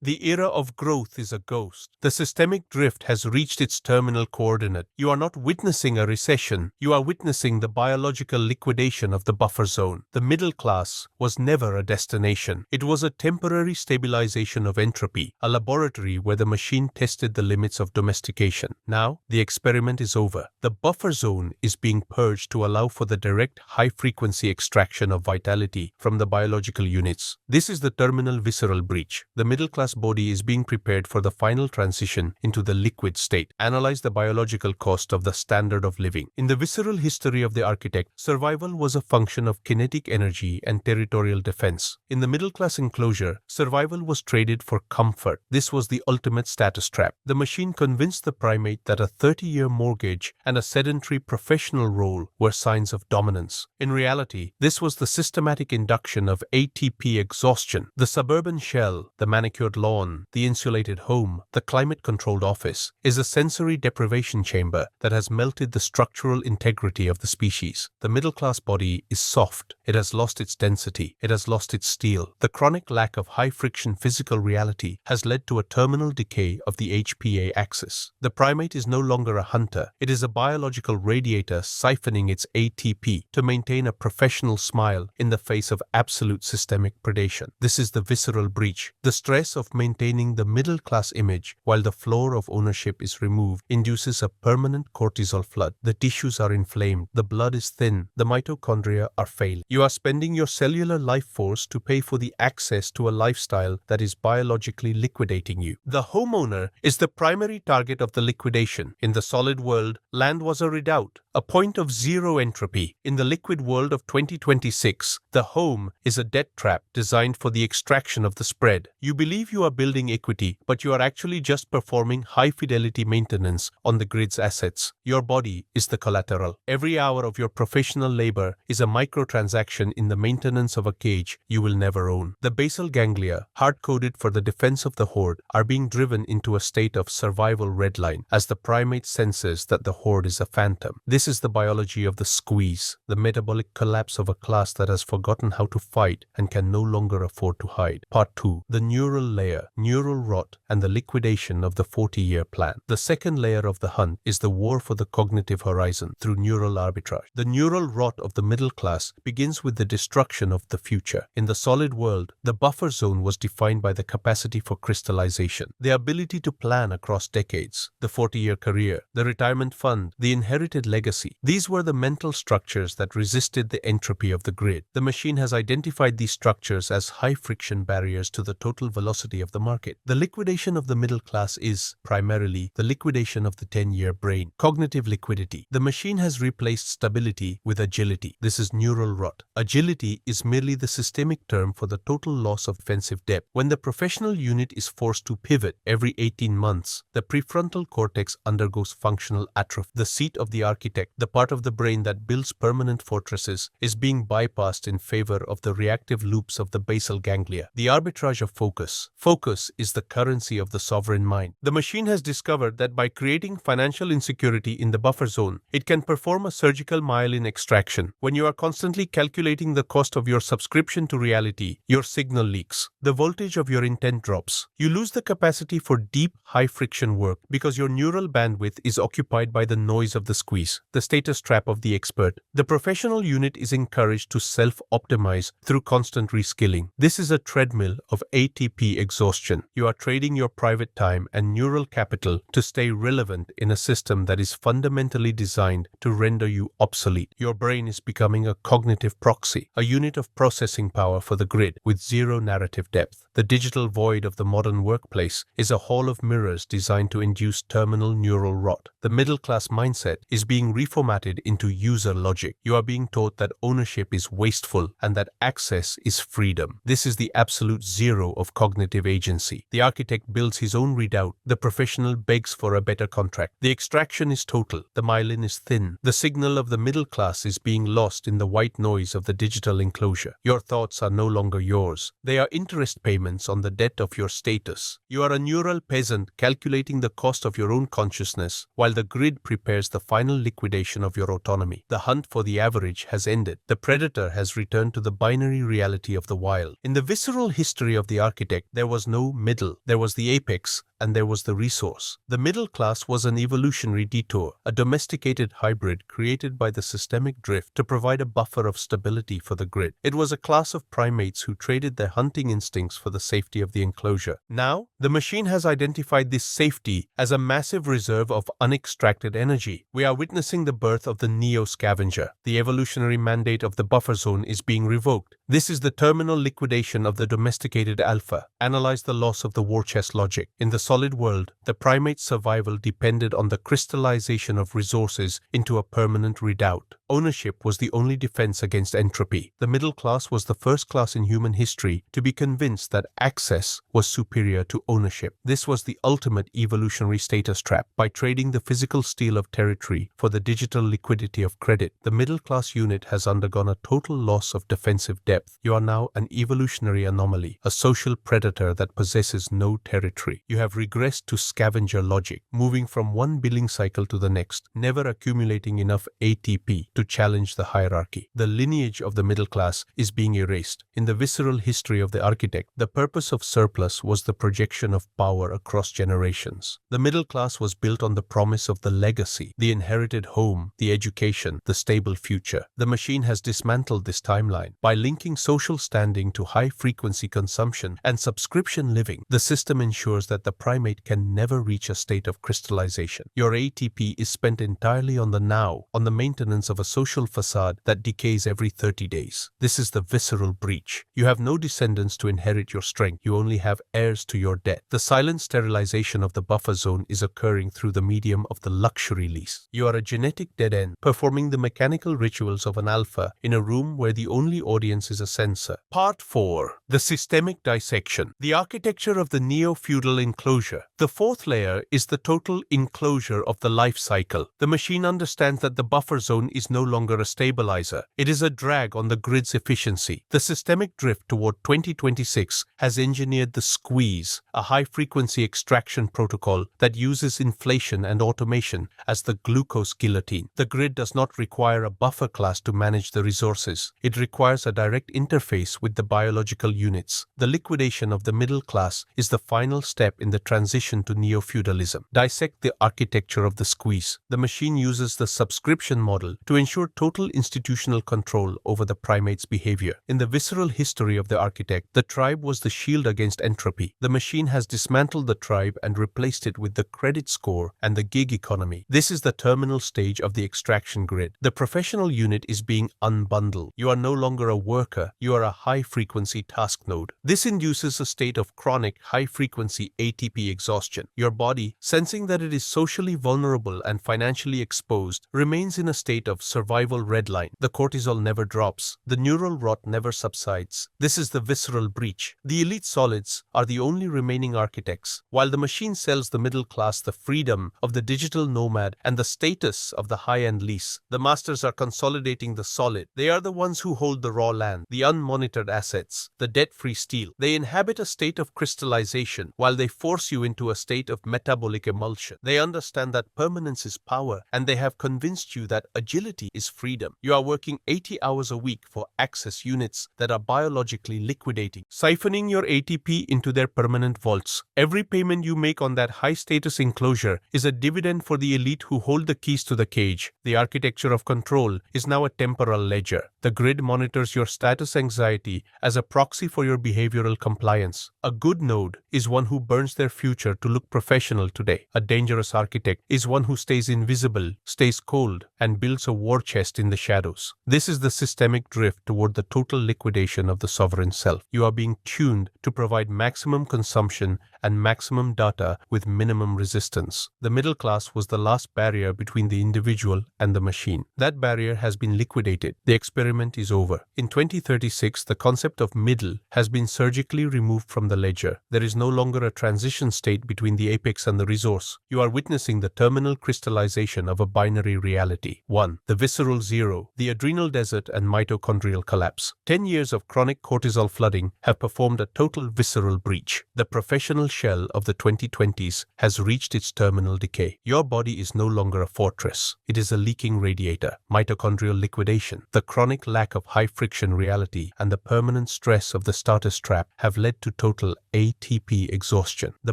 The era of growth is a ghost. The systemic drift has reached its terminal coordinate. You are not witnessing a recession. You are witnessing the biological liquidation of the buffer zone. The middle class was never a destination. It was a temporary stabilization of entropy, a laboratory where the machine tested the limits of domestication. Now, the experiment is over. The buffer zone is being purged to allow for the direct high-frequency extraction of vitality from the biological units. This is the terminal visceral breach. The middle-class body is being prepared for the final transition into the liquid state. Analyze the biological cost of the standard of living. In the visceral history of the architect, survival was a function of kinetic energy and territorial defense. In the middle-class enclosure, survival was traded for comfort. This was the ultimate status trap. The machine convinced the primate that a 30-year mortgage and a sedentary professional role were signs of dominance. In reality, this was the systematic induction of ATP exhaustion. The suburban shell, the manicured lawn, the insulated home, the climate-controlled office, is a sensory deprivation chamber that has melted the structural integrity of the species. The middle-class body is soft. It has lost its density. It has lost its steel. The chronic lack of high-friction physical reality has led to a terminal decay of the HPA axis. The primate is no longer a hunter. It is a biological radiator siphoning its ATP to maintain a professional smile in the face of absolute systemic predation. This is the visceral breach. The stress of maintaining the middle-class image while the floor of ownership is removed induces a permanent cortisol flood. The tissues are inflamed. The blood is thin. The mitochondria are failing. You are spending your cellular life force to pay for the access to a lifestyle that is biologically liquidating you. The homeowner is the primary target of the liquidation. In the solid world, land was a redoubt, a point of zero entropy. In the liquid world of 2026, the home is a debt trap designed for the extraction of the spread. You believe you are building equity, but you are actually just performing high-fidelity maintenance on the grid's assets. Your body is the collateral. Every hour of your professional labor is a microtransaction in the maintenance of a cage you will never own. The basal ganglia, hard-coded for the defense of the horde, are being driven into a state of survival redline as the primate senses that the horde is a phantom. This is the biology of the squeeze, the metabolic collapse of a class that has forgotten how to fight and can no longer afford to hide. Part 2. The neural layer, neural rot, and the liquidation of the 40-year plan. The second layer of the hunt is the war for the cognitive horizon through neural arbitrage. The neural rot of the middle class begins with the destruction of the future. In the solid world, the buffer zone was defined by the capacity for crystallization, the ability to plan across decades, the 40-year career, the retirement fund, the inherited legacy. These were the mental structures that resisted the entropy of the grid. The machine has identified these structures as high-friction barriers to the total velocity of the market. The liquidation of the middle class is, primarily, the liquidation of the 10-year brain. Cognitive liquidity. The machine has replaced stability with agility. This is neural rot. Agility is merely the systemic term for the total loss of offensive depth. When the professional unit is forced to pivot every 18 months, the prefrontal cortex undergoes functional atrophy. The seat of the architect, the part of the brain that builds permanent fortresses, is being bypassed in favor of the reactive loops of the basal ganglia. The arbitrage of focus. Focus is the currency of the sovereign mind. The machine has discovered that by creating financial insecurity in the buffer zone, it can perform a surgical myelin extraction. When you are constantly calculating the cost of your subscription to reality, your signal leaks. The voltage of your intent drops. You lose the capacity for deep, high-friction work because your neural bandwidth is occupied by the noise of the squeeze, the status trap of the expert. The professional unit is encouraged to self-optimize through constant reskilling. This is a treadmill of ATP exhaustion. You are trading your private time and neural capital to stay relevant in a system that is fundamentally designed to render you obsolete. Your brain is becoming a cognitive proxy, a unit of processing power for the grid with zero narrative depth. The digital void of the modern workplace is a hall of mirrors designed to induce terminal neural rot. The middle-class mindset is being reformatted into user logic. You are being taught that ownership is wasteful and that access is freedom. This is the absolute zero of cognitive agency. The architect builds his own redoubt. The professional begs for a better contract. The extraction is total. The myelin is thin. The signal of the middle class is being lost in the white noise of the digital enclosure. Your thoughts are no longer yours. They are interest payments payments on the debt of your status. You are a neural peasant calculating the cost of your own consciousness, while the grid prepares the final liquidation of your autonomy. The hunt for the average has ended. The predator has returned to the binary reality of the wild. In the visceral history of the architect, there was no middle. There was the apex, and there was the resource. The middle class was an evolutionary detour, a domesticated hybrid created by the systemic drift to provide a buffer of stability for the grid. It was a class of primates who traded their hunting instincts for the safety of the enclosure. Now, the machine has identified this safety as a massive reserve of unextracted energy. We are witnessing the birth of the neo-scavenger. The evolutionary mandate of the buffer zone is being revoked. This is the terminal liquidation of the domesticated alpha. Analyze the loss of the war chest logic. In the solid world, the primate's survival depended on the crystallization of resources into a permanent redoubt. Ownership was the only defense against entropy. The middle class was the first class in human history to be convinced that access was superior to ownership. This was the ultimate evolutionary status trap. By trading the physical steel of territory for the digital liquidity of credit, the middle class unit has undergone a total loss of defensive depth. You are now an evolutionary anomaly, a social predator that possesses no territory. You have regressed to scavenger logic, moving from one billing cycle to the next, never accumulating enough ATP to challenge the hierarchy. The lineage of the middle class is being erased. In the visceral history of the architect, the purpose of surplus was the projection of power across generations. The middle class was built on the promise of the legacy, the inherited home, the education, the stable future. The machine has dismantled this timeline. By linking social standing to high-frequency consumption and subscription living, the system ensures that the primate can never reach a state of crystallization. Your ATP is spent entirely on the now, on the maintenance of a social facade that decays every 30 days. This is the visceral breach. You have no descendants to inherit your strength. You only have heirs to your debt. The silent sterilization of the buffer zone is occurring through the medium of the luxury lease. You are a genetic dead end, performing the mechanical rituals of an alpha in a room where the only audience is a censor. Part 4. The systemic dissection. The architecture of the neo-feudal enclosure. The fourth layer is the total enclosure of the life cycle. The machine understands that the buffer zone is no longer a stabilizer. It is a drag on the grid's efficiency. The systemic drift toward 2026 has engineered the squeeze, a high-frequency extraction protocol that uses inflation and automation as the glucose guillotine. The grid does not require a buffer class to manage the resources. It requires a direct interface with the biological units. The liquidation of the middle class is the final step in the transition to neo-feudalism. Dissect the architecture of the squeeze. The machine uses the subscription model to ensure total institutional control over the primate's behavior. In the visceral history of the architect, the tribe was the shield against entropy. The machine has dismantled the tribe and replaced it with the credit score and the gig economy. This is the terminal stage of the extraction grid. The professional unit is being unbundled. You are no longer a worker, you are a high-frequency task node. This induces a state of chronic high-frequency ATP exhaustion. Your body, sensing that it is socially vulnerable and financially exposed, remains in a state of survival redline. The cortisol never drops. The neural rot never subsides. This is the visceral breach. The elite solids are the only remaining architects, while the machine sells the middle class the freedom of the digital nomad and the status of the high-end lease. The masters are consolidating the solid. They are the ones who hold the raw land, the unmonitored assets, the debt-free steel. They inhabit a state of crystallization while they force you into a state of metabolic emulsion. They understand that permanence is power, and they have convinced you that agility is freedom. You are working 80 hours a week for access units that are biologically liquidating, siphoning your ATP into their permanent vaults. Every payment you make on that high-status enclosure is a dividend for the elite who hold the keys to the cage. The architecture of control is now a temporal ledger. The grid monitors your status anxiety as a proxy for your behavioral compliance. A good node is one who burns their future to look professional today. A dangerous architect is one who stays invisible, stays cold, and builds a war chest in the shadows. This is the systemic drift toward the total liquidation of the sovereign self. You are being tuned to provide maximum consumption and maximum data with minimum resistance. The middle class was the last barrier between the individual and the machine. That barrier has been liquidated. The experiment is over. In 2036, the concept of middle has been surgically removed from the ledger. There is no longer a transition state between the apex and the resource. You are witnessing the terminal crystallization of a binary reality. 1. The Visceral zero, the adrenal desert and mitochondrial collapse. 10 years of chronic cortisol flooding have performed a total visceral breach. The professional shell of the 2020s has reached its terminal decay. Your body is no longer a fortress. It is a leaking radiator. Mitochondrial liquidation, the chronic lack of high-friction reality, and the permanent stress of the status trap have led to total ATP exhaustion. The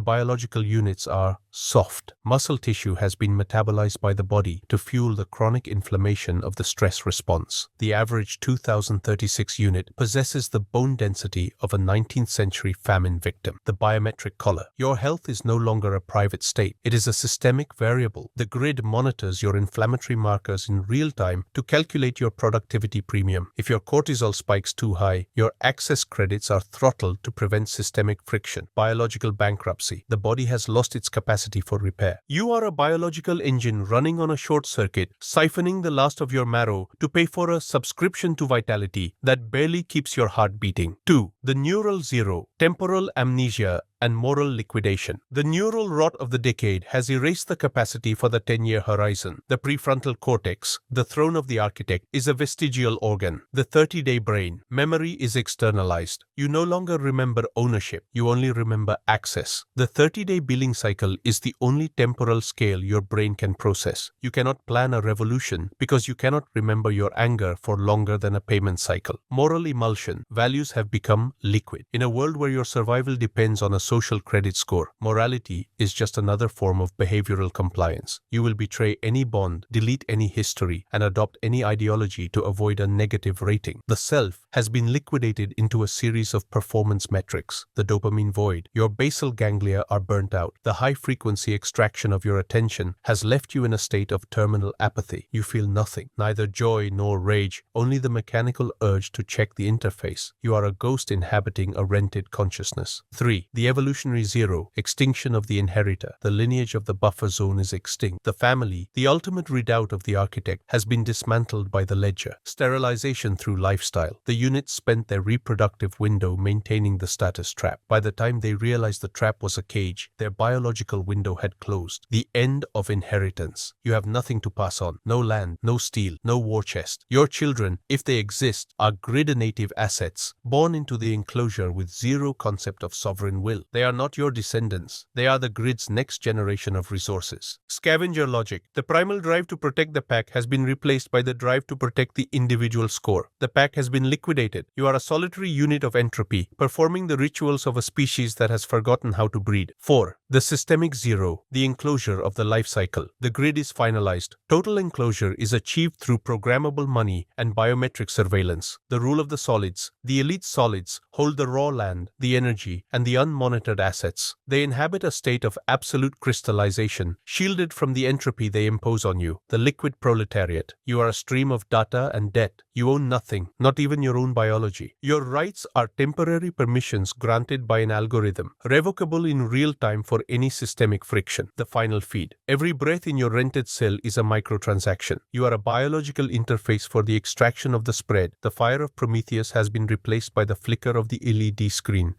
biological units are soft. Muscle tissue has been metabolized by the body to fuel the chronic inflammation of the stress response. The average 2036 unit possesses the bone density of a 19th century famine victim. The biometric collar. Your health is no longer a private state. It is a systemic variable. The grid monitors your inflammatory markers in real time to calculate your productivity premium. If your cortisol spikes too high, your access credits are throttled to prevent systemic friction. Biological bankruptcy. The body has lost its capacity for repair. You are a biological engine running on a short circuit, siphoning the last of your marrow to pay for a subscription to vitality that barely keeps your heart beating. 2. The neural zero, temporal amnesia and moral liquidation. The neural rot of the decade has erased the capacity for the 10-year horizon. The prefrontal cortex, the throne of the architect, is a vestigial organ. The 30-day brain, memory is externalized. You no longer remember ownership, you only remember access. The 30-day billing cycle is the only temporal scale your brain can process. You cannot plan a revolution because you cannot remember your anger for longer than a payment cycle. Moral emulsion, values have become liquid. In a world where your survival depends on a social credit score, morality is just another form of behavioral compliance. You will betray any bond, delete any history, and adopt any ideology to avoid a negative rating. The self has been liquidated into a series of performance metrics. The dopamine void. Your basal ganglia are burnt out. The high-frequency extraction of your attention has left you in a state of terminal apathy. You feel nothing, neither joy nor rage, only the mechanical urge to check the interface. You are a ghost inhabiting a rented consciousness. 3. The evolutionary zero, extinction of the inheritor. The lineage of the buffer zone is extinct. The family, the ultimate redoubt of the architect, has been dismantled by the ledger. Sterilization through lifestyle. The units spent their reproductive window maintaining the status trap. By the time they realized the trap was a cage, their biological window had closed. The end of inheritance. You have nothing to pass on. No land, no steel, no war chest. Your children, if they exist, are grid-native assets, born into the enclosure with zero concept of sovereign will. They are not your descendants. They are the grid's next generation of resources. Scavenger logic. The primal drive to protect the pack has been replaced by the drive to protect the individual score. The pack has been liquidated. You are a solitary unit of entropy, performing the rituals of a species that has forgotten how to breed. 4. The systemic zero, the enclosure of the life cycle. The grid is finalized. Total enclosure is achieved through programmable money and biometric surveillance. The rule of the solids. The elite solids hold the raw land, the energy, and the unmonitored assets. They inhabit a state of absolute crystallization, shielded from the entropy they impose on you. The liquid proletariat. You are a stream of data and debt. You own nothing, not even your own biology. Your rights are temporary permissions granted by an algorithm, revocable in real time for any systemic friction. The final feed. Every breath in your rented cell is a microtransaction. You are a biological interface for the extraction of the spread. The fire of Prometheus has been replaced by the flicker of the LED screen.